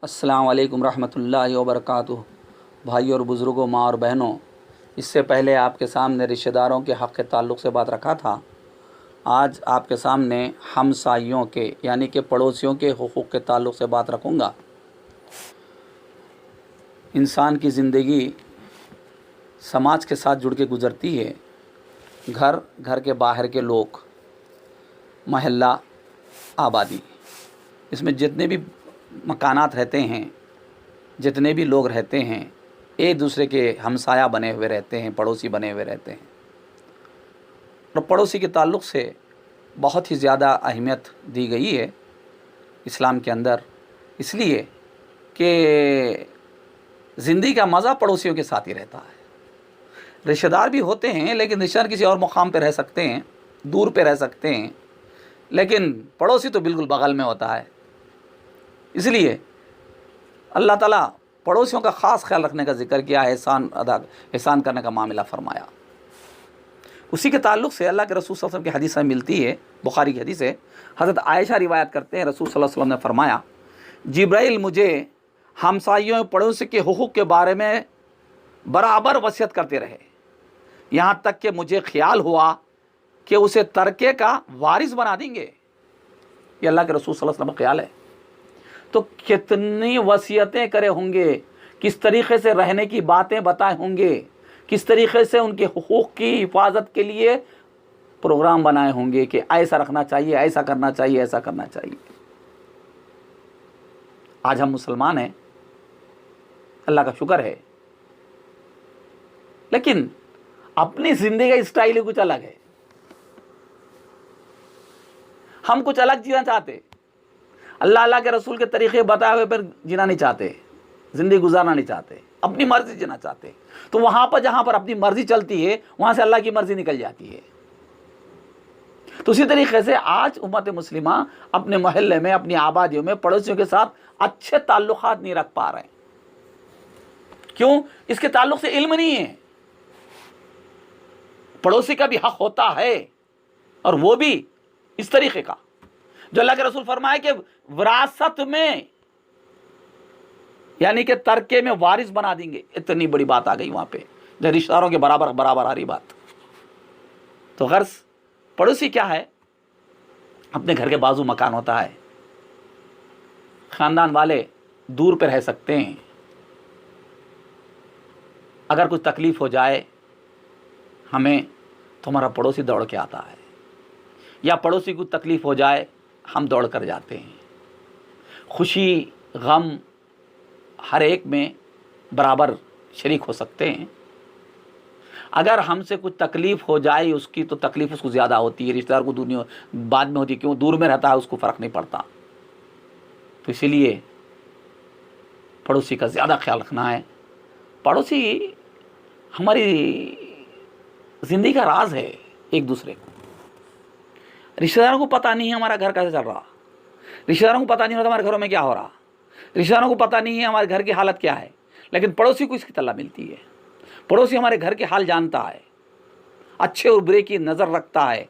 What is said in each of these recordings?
अस्सलाम वालेकुम रहमतुल्लाहि व बरकातुहू। भाइयों और बुज़ुर्गों, माँ और बहनों, इससे पहले आपके सामने रिश्तेदारों के हक़ के ताल्लुक़ से बात रखा था। आज आपके सामने हमसाइयों के यानी कि पड़ोसियों के हुकूक़ के ताल्लुक़ से बात रखूँगा। इंसान की ज़िंदगी समाज के साथ जुड़ के गुज़रती है। घर, घर के बाहर के लोग, महल्ला, आबादी, इसमें जितने भी मकानात रहते हैं, जितने भी लोग रहते हैं, एक दूसरे के हमसाया बने हुए रहते हैं, पड़ोसी बने हुए रहते हैं। और पड़ोसी के ताल्लुक़ से बहुत ही ज़्यादा अहमियत दी गई है इस्लाम के अंदर, इसलिए कि ज़िंदगी का मज़ा पड़ोसियों के साथ ही रहता है। रिश्तेदार भी होते हैं, लेकिन रिश्तेदार किसी और मुकाम पे रह सकते हैं, दूर पे रह सकते हैं, लेकिन पड़ोसी तो बिल्कुल बगल में होता है। इसलिए अल्लाह ताला पड़ोसियों का ख़ास ख्याल रखने का जिक्र किया है, एहसान करने का मामला फरमाया। उसी के ताल्लुक़ से अल्लाह के रसूल सल्लल्लाहु अलैहि वसल्लम की हदीस में मिलती है, बुखारी की हदीस है। हज़रत आयशा रिवायत करते हैं, रसूल सल्लल्लाहु अलैहि वसल्लम ने फरमाया, जिब्राइल मुझे हमसाइयों पड़ोसी के हुकूक़ के बारे में बराबर वसीयत करते रहे, यहाँ तक कि मुझे ख्याल हुआ कि उसे तरके का वारिस बना देंगे। ये अल्लाह के रसूल सल्लल्लाहु अलैहि वसल्लम का ख्याल है। तो कितनी वसीयतें करे होंगे, किस तरीक़े से रहने की बातें बताए होंगे, किस तरीक़े से उनके हुकूक़ की हिफाजत के लिए प्रोग्राम बनाए होंगे कि ऐसा रखना चाहिए, ऐसा करना चाहिए, ऐसा करना चाहिए। आज हम मुसलमान हैं, अल्लाह का शुक्र है, लेकिन अपनी ज़िंदगी का स्टाइल ही कुछ अलग है। हम कुछ अलग जीना चाहते, अल्लाह के रसूल के तरीक़े बताए हुए पर जीना नहीं चाहते, ज़िंदगी गुजारना नहीं चाहते, अपनी मर्ज़ी जीना चाहते। तो वहाँ पर जहाँ पर अपनी मर्ज़ी चलती है, वहाँ से अल्लाह की मर्ज़ी निकल जाती है। तो उसी तरीक़े से आज उम्मत मुस्लिमा अपने मोहल्ले में, अपनी आबादियों में पड़ोसियों के साथ अच्छे ताल्लुक़ात नहीं रख पा रहे हैं। क्यों? इसके ताल्लुक़ से इल्म नहीं है। पड़ोसी का भी हक़ होता है, और वो भी इस तरीक़े का जो अल्लाह के रसूल फरमाए कि विरासत में यानी कि तरके में वारिस बना देंगे। इतनी बड़ी बात आ गई वहाँ पे, जो रिश्तेदारों के बराबर बराबर आ रही बात। तो गर्ज पड़ोसी क्या है? अपने घर के बाजू मकान होता है, ख़ानदान वाले दूर पे रह सकते हैं। अगर कुछ तकलीफ़ हो जाए हमें, तो हमारा पड़ोसी दौड़ के आता है, या पड़ोसी को तकलीफ़ हो जाए हम दौड़ कर जाते हैं। खुशी गम हर एक में बराबर शरीक हो सकते हैं। अगर हमसे कुछ तकलीफ़ हो जाए उसकी, तो तकलीफ़ उसको ज़्यादा होती है, रिश्तेदार को दुनिया बाद में होती है। क्यों? दूर में रहता है, उसको फ़र्क नहीं पड़ता। तो इसीलिए पड़ोसी का ज़्यादा ख्याल रखना है। पड़ोसी हमारी ज़िंदगी का राज है। एक दूसरे को, रिश्तेदारों को पता नहीं है हमारा घर कैसे चल रहा, रिश्तेदारों को पता नहीं होता हमारे घरों में क्या हो रहा, रिश्तेदारों को पता नहीं है हमारे घर की हालत क्या है, लेकिन पड़ोसी को इसकी तला मिलती है। पड़ोसी हमारे घर के हाल जानता है, अच्छे और बुरे की नज़र रखता है।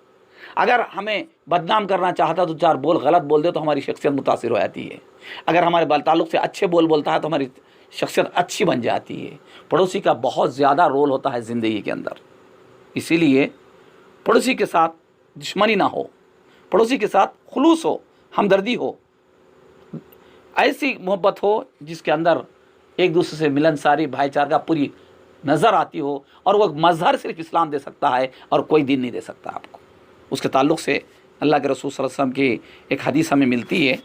अगर हमें बदनाम करना चाहता तो चार बोल गलत बोल दे तो हमारी शख्सियत मुतासिर हो जाती है। अगर हमारे बाल ताल्लुक़ से अच्छे बोल बोलता है तो हमारी शख्सियत अच्छी बन जाती है। पड़ोसी का बहुत ज़्यादा रोल होता है ज़िंदगी के अंदर। इसीलिए पड़ोसी के साथ दुश्मनी ना हो, पड़ोसी के साथ खुलूस हो, हमदर्दी हो, ऐसी मोहब्बत हो जिसके अंदर एक दूसरे से मिलनसारी भाईचारा पूरी नज़र आती हो। और वह मज़हर सिर्फ इस्लाम दे सकता है और कोई दिन नहीं दे सकता आपको। उसके ताल्लुक़ से अल्लाह के रसूल सल्लल्लाहु अलैहि वसल्लम की एक हदीस हमें मिलती है,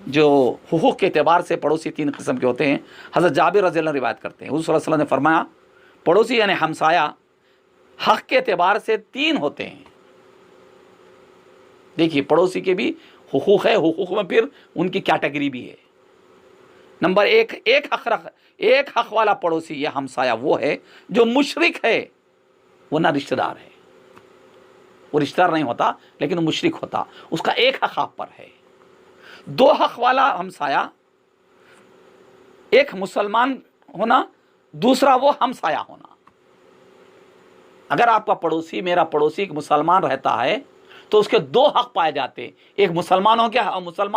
जो हुकूक़ के एतबार से पड़ोसी तीन किस्म के होते हैं। हज़रत जाबिर रज़ियल्लाहु अन्हु रिवायत करते हैं, हुज़ूर सल्लल्लाहु अलैहि वसल्लम ने फरमाया, पड़ोसी यानी हमसाया हक़ के एतबार से तीन होते हैं। देखिए, पड़ोसी के भी हुकूक़ है, हुकूक़ में फिर उनकी कैटेगरी भी है। नंबर एक हक़ वाला पड़ोसी या हमसाया वो है जो मुशरिक है, वो ना रिश्तेदार है, वो रिश्तेदार नहीं होता लेकिन मुशरिक होता, उसका एक हक़ आप पर है। दो हक़ वाला हमसाया, एक मुसलमान होना, दूसरा वो हमसाया होना। अगर आपका पड़ोसी, मेरा पड़ोसी एक मुसलमान रहता है तो उसके दो हक़ पाए जाते हैं, एक मुसलमान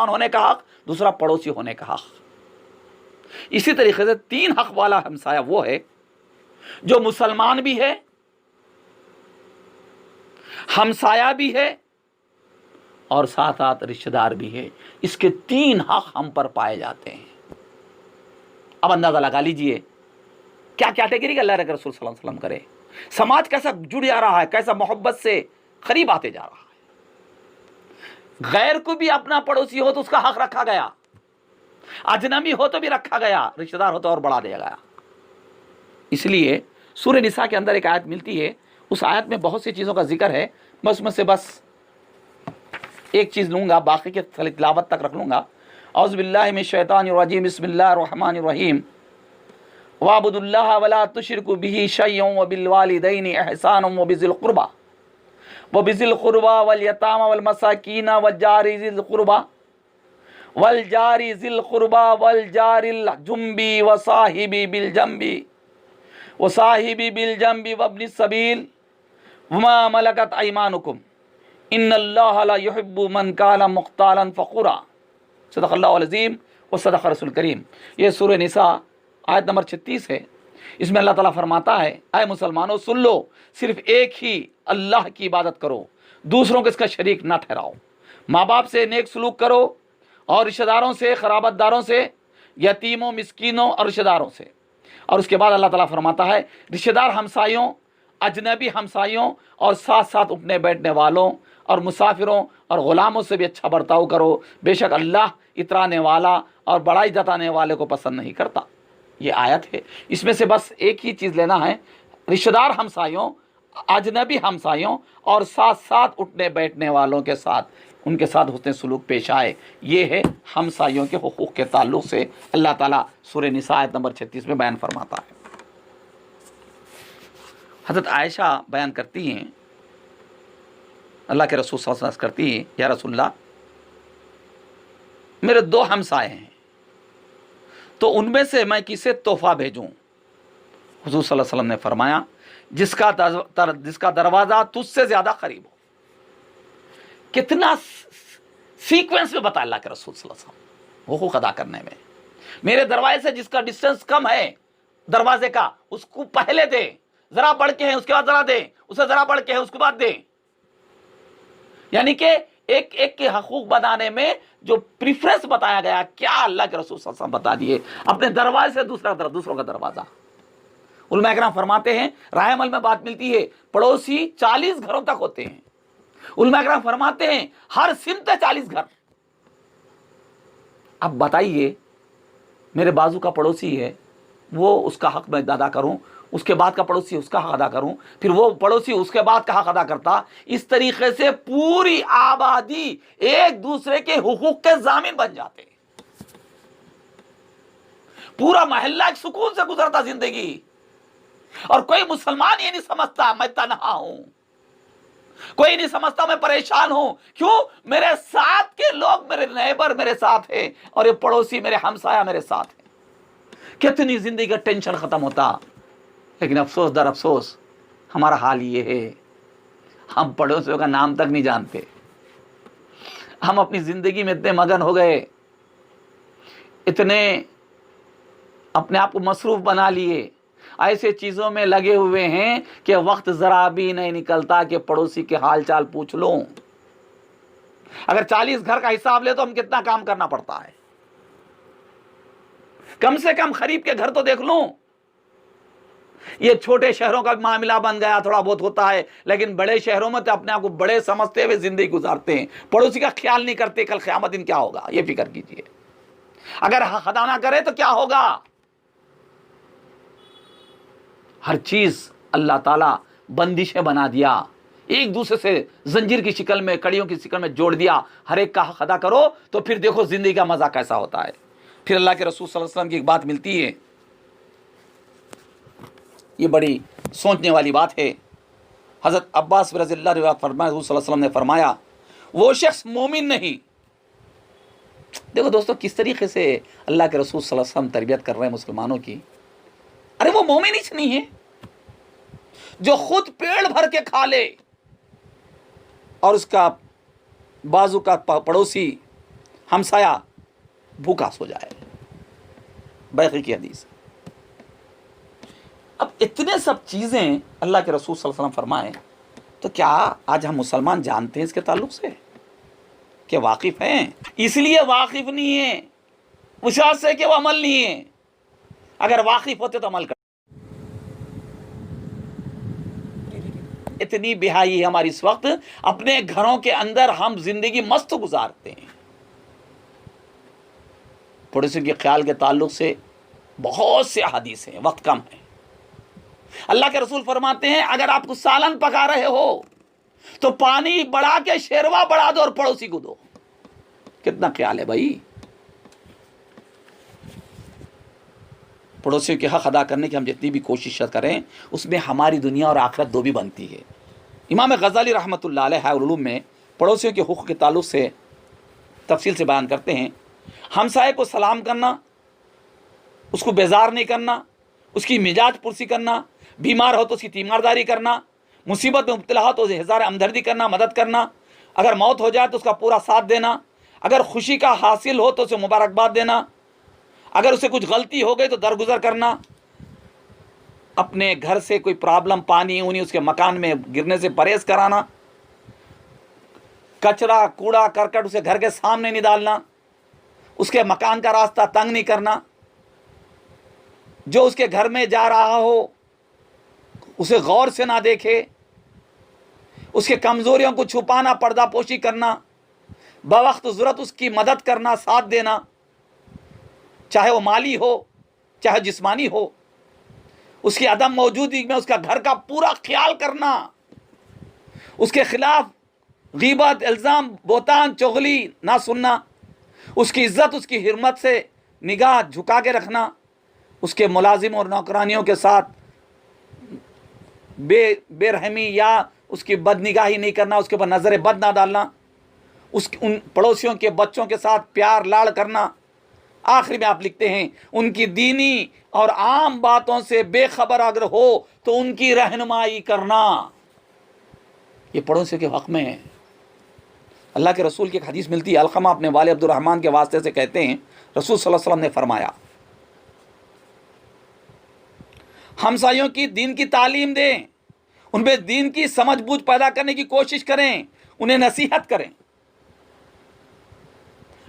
होने का हक़, दूसरा पड़ोसी होने का हक़। इसी तरीके से 3 हक वाला हमसाया वो है जो मुसलमान भी है, हमसाया भी है और साथ साथ रिश्तेदार भी है। इसके 3 हक हम पर पाए जाते हैं। अब अंदाजा लगा लीजिए क्या कैटेगरी का अल्लाह के रसूल सल्लल्लाहु अलैहि वसल्लम करे। समाज कैसा जुड़ जा रहा है, कैसा मोहब्बत से करीब आते जा रहा है। गैर को भी अपना पड़ोसी हो तो उसका हक रखा गया, अजनबी हो तो भी रखा गया, रिश्तेदार हो तो और बढ़ा दिया गया। इसलिए सूरह निसा के अंदर एक आयत मिलती है, उस आयत में बहुत सी चीज़ों का जिक्र है। मैं उसमें से बस एक चीज़ लूँगा, बाकी के तिलावत तक रख लूँगा। औज़ु बिल्लाहि मिनश शैतानिर रजीम, बिस्मिल्लाहिर रहमानिर रहीम। वाबुदुल्लाह वला तुश्रिकू बिही शय्अन व बिल वालिदैनि इहसानन व बिज़िल कुर्बा वल यतामा वल मसाकीन वल जारि ज़िल कुर्बा वल जारिल जुम्बी व साहिबी बिल जंबी वब्निस सबील वमा मलकत अयमानुकुम इन्नल्लाहा ला युहिब्बु मन काना मुख्तालन फखूरा। सदक़ल्लाहुल अज़ीम व सदक़ रसूल करीम। ये सूरह निसा आयत नंबर 36 है। इसमें अल्लाह ताला फरमाता है, ऐ मुसलमानों सुन लो, सिर्फ एक ही अल्लाह की इबादत करो, दूसरों को इसका शरीक ना ठहराओ। माँ बाप से नेक सलूक करो और रिश्तेदारों से, खराबतदारों से, यतीमों, मिस्कीनों और रिश्तेदारों से। और उसके बाद अल्लाह ताला फरमाता है, रिश्तेदार हमसायों, अजनबी हमसायों और साथ साथ उठने बैठने वालों और मुसाफिरों और ग़ुलामों से भी अच्छा बर्ताव करो। बेशक अल्लाह इतराने वाला और बड़ाई जताने वाले को पसंद नहीं करता। ये आयत है। इसमें से बस एक ही चीज़ लेना है, रिश्तेदार हमसायों, अजनबी हमसायों और साथ साथ उठने बैठने वालों के साथ, उनके साथ हुस्न सलूक पेश आए। ये है हमसायों के हुकूक़ के ताल्लुक़ से अल्लाह ताला सूरह निसा आयत नंबर 36 में बयान फरमाता है। हज़रत आयशा बयान करती हैं, अल्लाह के रसूल सल्लल्लाहु अलैहि वसल्लम करती हैं, या रसूलल्लाह मेरे 2 हमसाए हैं, तो उनमें से मैं किसे तोहफ़ा भेजूं? हुज़ूर सल्लल्लाहु अलैहि वसल्लम ने फरमाया, जिसका दरवाज़ा तुझसे ज़्यादा करीब हो। कितना सीक्वेंस में बताया अल्लाह के रसूल सल्लल्लाहु अलैहि वसल्लम हुकूक अदा करने में। मेरे दरवाजे से जिसका डिस्टेंस कम है दरवाजे का, उसको पहले दे, ज़रा बढ़ के है उसके बाद ज़रा दे, उसे ज़रा बढ़ के है उसके बाद दे। यानी कि एक एक के हकूक बनाने में जो प्रीफरेंस बताया गया, क्या अल्लाह के रसूल सल्लल्लाहु अलैहि वसल्लम बता दिए। अपने दरवाजे से दूसरों का दरवाज़ा। उलमा इकराम फरमाते हैं, राह अमल में बात मिलती है, पड़ोसी 40 घरों तक होते हैं। उलमा इकराम फरमाते हैं हर सिमत 40 घर। अब बताइए, मेरे बाजू का पड़ोसी है, वो उसका हक मैं अदा करूं, उसके बाद का पड़ोसी उसका हक अदा करूं, फिर वो पड़ोसी उसके बाद का हक अदा करता। इस तरीके से पूरी आबादी एक दूसरे के हुकूक के जामिन बन जाते। पूरा मोहल्ला एक सुकून से गुजरता जिंदगी। और कोई मुसलमान ये नहीं समझता मैं तन्हा हूं, कोई नहीं समझता मैं परेशान हूं। क्यों? मेरे साथ के लोग, मेरे नेबर मेरे साथ हैं और ये पड़ोसी, मेरे हमसाया मेरे साथ है। कितनी जिंदगी का टेंशन खत्म होता। लेकिन अफसोस दर अफसोस हमारा हाल ये है, हम पड़ोसियों का नाम तक नहीं जानते। हम अपनी जिंदगी में इतने मगन हो गए, इतने अपने आप को मसरूफ बना लिए, ऐसे चीज़ों में लगे हुए हैं कि वक्त ज़रा भी नहीं निकलता कि पड़ोसी के हाल चाल पूछ लो। अगर 40 घर का हिसाब ले तो हम कितना काम करना पड़ता है। कम से कम खरीब के घर तो देख लो। ये छोटे शहरों का मामला बन गया, थोड़ा बहुत होता है, लेकिन बड़े शहरों में तो अपने आप को बड़े समझते हुए जिंदगी गुजारते हैं। पड़ोसी का ख्याल नहीं करते, कल क़यामत दिन क्या होगा ये फिक्र कीजिए। अगर अदा ना करे तो क्या होगा। हर चीज अल्लाह ताला बंदिशें बना दिया, एक दूसरे से जंजीर की शिकल में, कड़ियों की शिकल में जोड़ दिया। हर एक का हक अदा करो तो फिर देखो जिंदगी का मजा कैसा होता है। फिर अल्लाह के रसूल सल्लल्लाहु अलैहि वसल्लम की एक बात मिलती है, ये बड़ी सोचने वाली बात है। हज़रत अब्बास रज़ियल्लाहु अन्हु फरमाया, रसूल सल्लल्लाहु अलैहि वसल्लम ने फरमाया, वो शख्स मोमिन नहीं। देखो दोस्तों किस तरीके से अल्लाह के रसूल सल्लल्लाहु अलैहि वसल्लम तरबियत कर रहे हैं मुसलमानों की। अरे वो मोमिन ही नहीं है जो खुद पेड़ भर के खा ले और उसका बाजू का पड़ोसी हमसाया भूखा सो जाए। बैकी की हदीस। अब इतने सब चीज़ें अल्लाह के रसूल सल्लल्लाहु अलैहि वसल्लम फरमाए, तो क्या आज हम मुसलमान जानते हैं इसके ताल्लुक से, क्या वाकिफ़ हैं? इसलिए वाकिफ़ नहीं है उस बात से कि वो अमल नहीं है। अगर वाकिफ़ होते तो अमल कर। इतनी बेहाई है हमारी इस वक्त, अपने घरों के अंदर हम जिंदगी मस्त गुजारते हैं। पड़ोसियों के ख्याल के ताल्लुक से बहुत से हदीस हैं, वक्त कम है। अल्लाह के रसूल फरमाते हैं, अगर आप कुछ सालन पका रहे हो तो पानी बढ़ा के शेरवा बढ़ा दो और पड़ोसी को दो। कितना ख्याल है भाई। पड़ोसियों के हक अदा करने की हम जितनी भी कोशिश करें, उसमें हमारी दुनिया और आखिरत दो भी बनती है। इमाम गज़ाली रहमतुल्लाह अलैह उलूम में पड़ोसियों के हुक्क के ताल्लुक से तफसील से बयान करते हैं, हमसाये को सलाम करना, उसको बेजार नहीं करना, उसकी मिजाज पुरसी करना, बीमार हो तो उसकी तीमारदारी करना, मुसीबत में मुब्तला हो तो उसे इज़हार हमदर्दी करना, मदद करना, अगर मौत हो जाए तो उसका पूरा साथ देना, अगर खुशी का हासिल हो तो उसे मुबारकबाद देना, अगर उसे कुछ गलती हो गई तो दरगुजर करना, अपने घर से कोई प्रॉब्लम पानी उनी उसके मकान में गिरने से परहेज कराना, कचरा कूड़ा करकट उसे घर के सामने नहीं डालना, उसके मकान का रास्ता तंग नहीं करना, जो उसके घर में जा रहा हो उसे गौर से ना देखे, उसके कमज़ोरियों को छुपाना, पर्दापोशी करना, बवक्त ज़रूरत उसकी मदद करना, साथ देना, चाहे वो माली हो चाहे जिस्मानी हो, उसकी अदम मौजूदगी में उसका घर का पूरा ख्याल करना, उसके खिलाफ गीबत, इल्ज़ाम, बोतान, चुगली ना सुनना, उसकी इज्जत उसकी हिरमत से निगाह झुका के रखना, उसके मुलाजिम और नौकरानियों के साथ बेरहमी या उसकी बदनिगाही नहीं करना, उसके ऊपर नज़र बद ना डालना, उन पड़ोसियों के बच्चों के साथ प्यार लाड़ करना। आखिरी में आप लिखते हैं, उनकी दीनी और आम बातों से बेखबर अगर हो तो उनकी रहनुमाई करना। ये पड़ोसियों के हक़ में है। अल्लाह के रसूल की एक हदीस मिलती है, अलक़मा अपने वाले अब्दुर्रहमान के वास्ते से कहते हैं, रसूल सल्लल्लाहु अलैहि वसल्लम ने फरमाया, हमसायों की दीन की तालीम दें, उनमें दीन की समझ बूझ पैदा करने की कोशिश करें, उन्हें नसीहत करें।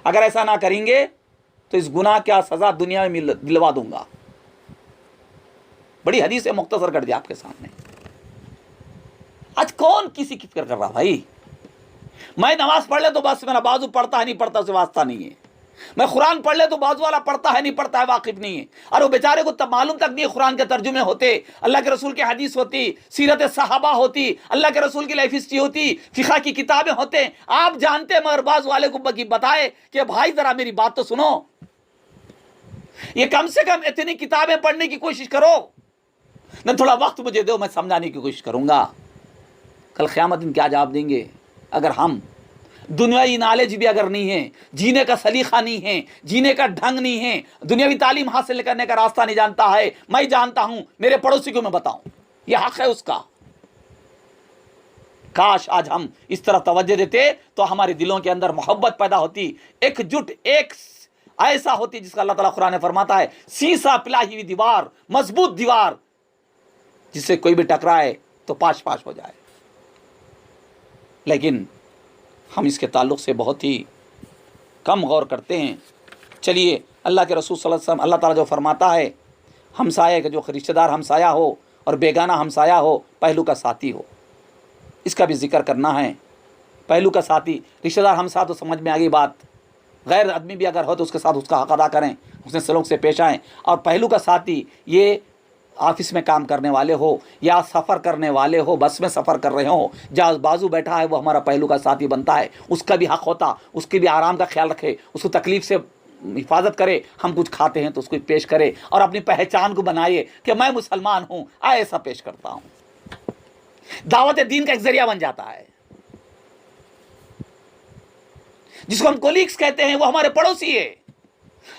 अगर ऐसा ना करेंगे तो इस गुनाह क्या सज़ा दुनिया में दिलवा दूंगा। बड़ी हदीस है, मुख्तसर कर दिया आपके सामने। आज कौन किसी की फिक्र कर रहा भाई? मैं नमाज पढ़ ले तो बस मेरा बाजू पढ़ता है नहीं पढ़ता से वास्ता नहीं है, मैं कुरान पढ़ ले तो बाजू वाला पढ़ता है नहीं पढ़ता है वाकिफ नहीं है। और वो बेचारे को तब मालूम तक नहीं कुरान के तर्जुमे होते, अल्लाह के रसूल की हदीस होती, सीरत सहाबा होती, अल्लाह के रसूल की लाइफ हिस्ट्री होती, फिक़ह की किताबें होते, आप जानते मगर बाजू वाले को बताए कि भाई जरा मेरी बात तो सुनो, ये कम से कम इतनी किताबें पढ़ने की कोशिश करो न, थोड़ा वक्त मुझे दो, मैं समझाने की कोशिश करूंगा। कल क़यामत दिन क्या जवाब देंगे अगर हम दुनियावी नॉलेज भी अगर नहीं है, जीने का सलीका नहीं है, जीने का ढंग नहीं है, दुनियावी तालीम हासिल करने का रास्ता नहीं जानता है। मैं जानता हूं, मेरे पड़ोसी को मैं बताऊं, यह हक है उसका। काश आज हम इस तरह तवज्जो देते तो हमारे दिलों के अंदर मोहब्बत पैदा होती, एकजुट एक ऐसा होती जिसका अल्लाह ताला कुरान में फरमाता है, शीशा पिलाई हुई दीवार, मजबूत दीवार, जिससे कोई भी टकराए तो पाश पाश हो जाए। लेकिन हम इसके ताल्लुक़ से बहुत ही कम गौर करते हैं। चलिए, अल्लाह के रसूल सल्लल्लाहु अलैहि वसल्लम, अल्लाह ताला जो फरमाता है, हमसाये का जो रिश्तेदार हमसाया हो और बेगाना हमसाया हो, पहलू का साथी हो, इसका भी जिक्र करना है। पहलू का साथी, रिश्तेदार हमसा तो समझ में आ गई बात, गैर आदमी भी अगर हो तो उसके साथ उसका हक़ अदा करें, उसने सलूक से पेश आएँ। और पहलू का साथी, ये ऑफिस में काम करने वाले हो या सफ़र करने वाले हो, बस में सफ़र कर रहे हो, जहाँ बाजू बैठा है वो हमारा पहलू का साथी बनता है, उसका भी हक़ होता, उसके भी आराम का ख्याल रखे, उसको तकलीफ़ से हिफाजत करे। हम कुछ खाते हैं तो उसको पेश करे और अपनी पहचान को बनाए कि मैं मुसलमान हूँ, ऐसा पेश करता हूँ। दावत दीन का एक ज़रिया बन जाता है। जिसको हम कोलीग्स कहते हैं वो हमारे पड़ोसी है,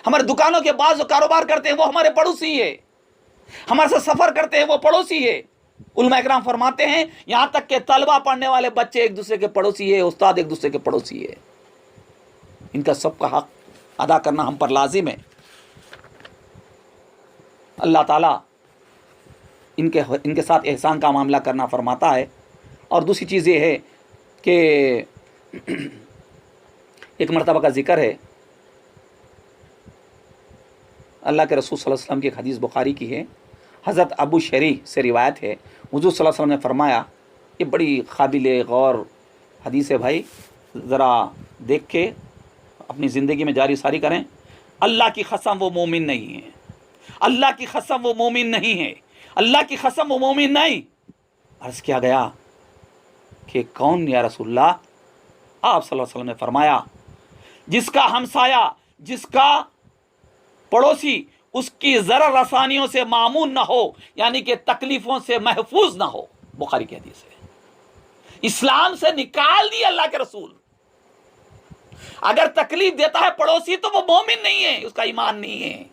हमारे दुकानों के बाज़ जो कारोबार करते हैं वो हमारे पड़ोसी है, हमारे साथ सफ़र करते हैं वो पड़ोसी है। उलमा इकराम फरमाते हैं, यहाँ तक के तलबा पढ़ने वाले बच्चे एक दूसरे के पड़ोसी है, उस्ताद एक दूसरे के पड़ोसी है। इनका सबका हक अदा करना हम पर लाजिम है। अल्लाह ताला इनके साथ एहसान का मामला करना फरमाता है। और दूसरी चीज़ ये है कि एक मरतबा का जिक्र है, अल्लाह के रसूल सल्लल्लाहु अलैहि वसल्लम की एक हदीस बुखारी की है, हज़रत अबू शरी से रिवायत है, हुज़ूर सल्लल्लाहु अलैहि वसल्लम ने फरमाया, ये बड़ी काबिल गौर हदीस है भाई, ज़रा देख के अपनी ज़िंदगी में जारी सारी करें। अल्लाह की कसम वो मोमिन नहीं है, अल्लाह की कसम वो मोमिन नहीं है, अल्लाह की कसम वो मोमिन नहीं। अर्ज़ किया गया कि कौन या रसूलल्लाह? आप सल्लल्लाहु अलैहि वसल्लम ने फरमाया, जिसका हमसाया, जिसका पड़ोसी उसकी ज़रा रसानियों से मामून ना हो, यानी कि तकलीफ़ों से महफूज ना हो। बुखारी की हदीस है। इस्लाम से निकाल दिया अल्लाह के रसूल। अगर तकलीफ देता है पड़ोसी तो वो मोमिन नहीं है, उसका ईमान नहीं है।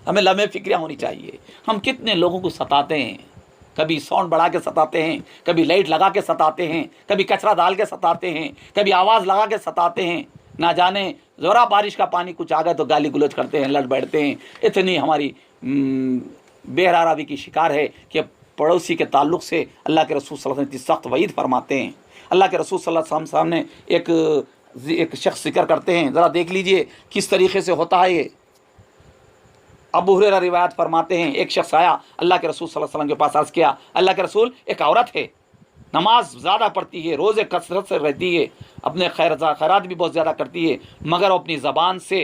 हमें लम्हे फिक्रियाँ होनी चाहिए। हम कितने लोगों को सताते हैं, कभी साउंड बढ़ा के सताते हैं, कभी लाइट लगा के सताते हैं, कभी कचरा डाल के सताते हैं, कभी आवाज़ लगा के सताते हैं। ना जाने ज़रा बारिश का पानी कुछ आ गया तो गाली गुलोच करते हैं, लड़ बैठते हैं। इतनी हमारी बेहरावी की शिकार है कि पड़ोसी के ताल्लुक़ से अल्लाह के रसूल सल्लल्लाहु अलैहि वसल्लम सख्त वईद फरमाते हैं। अल्लाह के रसूल सल्लल्लाहु अलैहि वसल्लम सामने एक शख्स जिक्र करते हैं, ज़रा देख लीजिए किस तरीक़े से होता है ये। अबू हुरैरा रिवायत फरमाते हैं, एक शख्स आया अल्लाह के रसूल सल्लल्लाहु अलैहि वसल्लम के पास, अर्ज़ किया, अल्लाह के रसूल, एक औरत है, नमाज ज़्यादा पढ़ती है, रोज़े कसरत से रहती है, अपने खैरात भी बहुत ज़्यादा करती है, मगर अपनी ज़बान से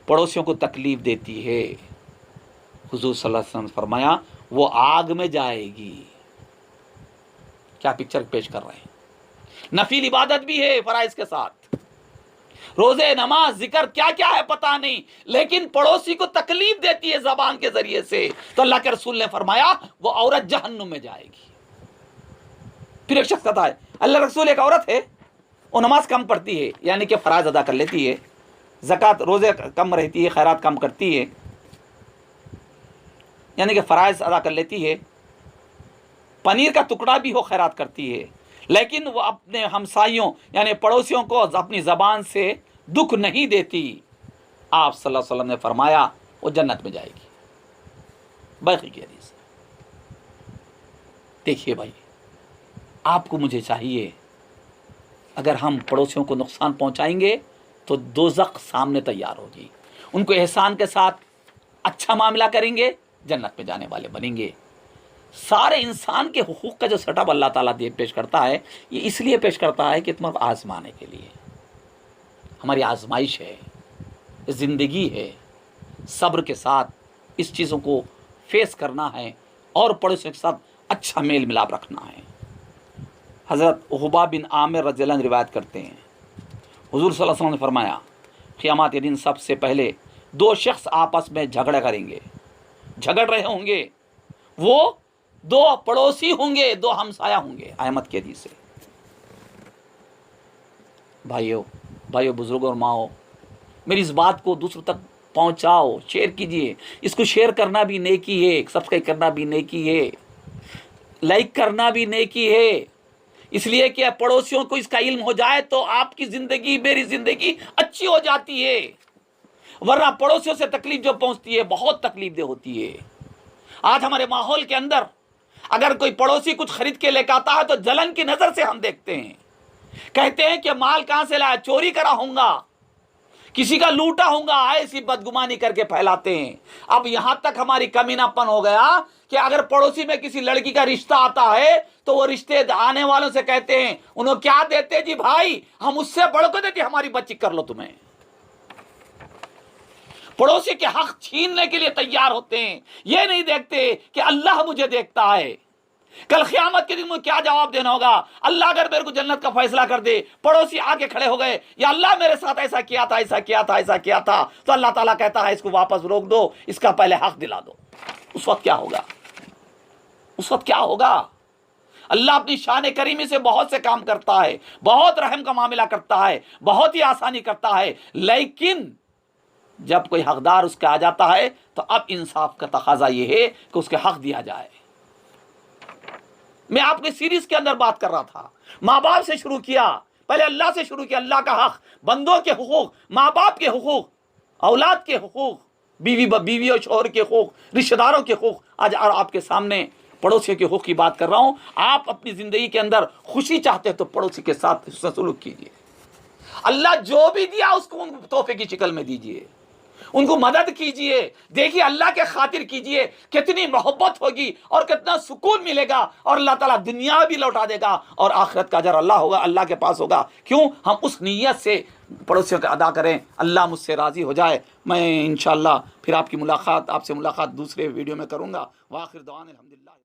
पड़ोसियों को तकलीफ़ देती है। हुज़ूर सल्लल्लाहु अलैहि वसल्लम ने फरमाया, वो आग में जाएगी। क्या पिक्चर पेश कर रहे हैं। नफील इबादत भी है फ़राइज़ के साथ, रोज़े, नमाज, जिक्र, क्या क्या है पता नहीं, लेकिन पड़ोसी को तकलीफ देती है ज़बान के ज़रिए से, तो अल्लाह के रसूल ने फरमाया वो औरत जहन्नुम में जाएगी। फिर एक शख्स कहता है, अल्लाह रसूल, एक औरत है, वो नमाज कम पढ़ती है, यानी कि फ़राइज़ अदा कर लेती है, ज़कात रोज़े कम रहती है, खैरात कम करती है, यानी कि फ़राइज़ अदा कर लेती है, पनीर का टुकड़ा भी हो खैरात करती है, लेकिन वो अपने हमसाइयों यानी पड़ोसियों को अपनी ज़बान से दुख नहीं देती। आप सल्लल्लाहु अलैहि वसल्लम ने फरमाया वो जन्नत में जाएगी। बैकी की हदीस। देखिए भाई, आपको मुझे चाहिए, अगर हम पड़ोसियों को नुकसान पहुंचाएंगे तो दोज़ख सामने तैयार होगी। उनको एहसान के साथ अच्छा मामला करेंगे, जन्नत में जाने वाले बनेंगे। सारे इंसान के हुकूक का जो सेटअप अल्लाह ताला दे पेश करता है, ये इसलिए पेश करता है कि तुम्हें आजमाने के लिए, हमारी आजमाइश है, ज़िंदगी है, सब्र के साथ इस चीज़ों को फेस करना है और पड़ोसियों के साथ अच्छा मेल मिलाप रखना है। हज़रत उक़बा बिन आमिर रज़ियल्लाहु अन्हु रिवायत करते हैं, हुज़ूर सल्लल्लाहु अलैहि वसल्लम ने फरमाया, क़यामत के दिन सबसे पहले दो शख्स आपस में झगड़ा करेंगे, झगड़ रहे होंगे, वो दो पड़ोसी होंगे, दो हमसाया होंगे। अहमद के हदीस से। भाइयों बुजुर्गों और माओ, मेरी इस बात को दूसरों तक पहुंचाओ, शेयर कीजिए। इसको शेयर करना भी नेकी है, सब्सक्राइब करना भी नेकी है, लाइक करना भी नेकी है, इसलिए कि पड़ोसियों को इसका इल्म हो जाए तो आपकी ज़िंदगी, मेरी ज़िंदगी अच्छी हो जाती है। वरना पड़ोसियों से तकलीफ जो पहुंचती है, बहुत तकलीफ दे होती है। आज हमारे माहौल के अंदर अगर कोई पड़ोसी कुछ खरीद के लेकर आता है तो जलन की नज़र से हम देखते हैं, कहते हैं कि माल कहाँ से लाया, चोरी करा होगा, किसी का लूटा होगा, ऐसी बदगुमानी करके फैलाते हैं। अब यहाँ तक हमारी कमीनापन हो गया कि अगर पड़ोसी में किसी लड़की का रिश्ता आता है तो वो रिश्ते आने वालों से कहते हैं, उन्होंने क्या देते जी भाई, हम उससे बढ़ को देते, हमारी बच्ची कर लो तुम्हें। पड़ोसी के हक छीनने के लिए तैयार होते हैं, ये नहीं देखते कि अल्लाह मुझे देखता है, कल क़यामत के दिन मुझे क्या जवाब देना होगा। अल्लाह अगर मेरे को जन्नत का फैसला कर दे, पड़ोसी आके खड़े हो गए, या अल्लाह मेरे साथ ऐसा किया था, ऐसा किया था, ऐसा किया था, तो अल्लाह ताला कहता है इसको वापस रोक दो, इसका पहले हक दिला दो। उस वक्त क्या होगा? उस वक्त क्या होगा? अल्लाह अपनी शान करीमी से बहुत से काम करता है, बहुत रहम का मामला करता है, बहुत ही आसानी करता है, लेकिन जब कोई हकदार उसका आ जाता है तो अब इंसाफ का तकाजा यह है कि उसके हक दिया जाए। मैं आपके सीरीज के अंदर बात कर रहा था, माँ बाप से शुरू किया, पहले अल्लाह से शुरू किया, अल्लाह का हक, बंदों के हुकूक, माँ बाप के हुकूक, औलाद के हुकूक, बीवी और शौहर के हुकूक, रिश्तेदारों के हुकूक, आज आपके सामने पड़ोसियों के हुकूक की बात कर रहा हूँ। आप अपनी ज़िंदगी के अंदर खुशी चाहते हैं तो पड़ोसी के साथ सलूक कीजिए। अल्लाह जो भी दिया उसको उनको तोहफे की शक्ल में दीजिए, उनको मदद कीजिए। देखिए अल्लाह के खातिर कीजिए, कितनी मोहब्बत होगी और कितना सुकून मिलेगा, और अल्लाह ताला दुनिया भी लौटा देगा और आखिरत का अजर अल्लाह होगा, अल्लाह के पास होगा। क्यों? हम उस नीयत से पड़ोसियों का अदा करें, अल्लाह मुझसे राज़ी हो जाए। मैं इंशाअल्लाह फिर आपसे मुलाकात दूसरे वीडियो में करूँगा। वाखिर दुआन अल्हम्दुलिल्लाह।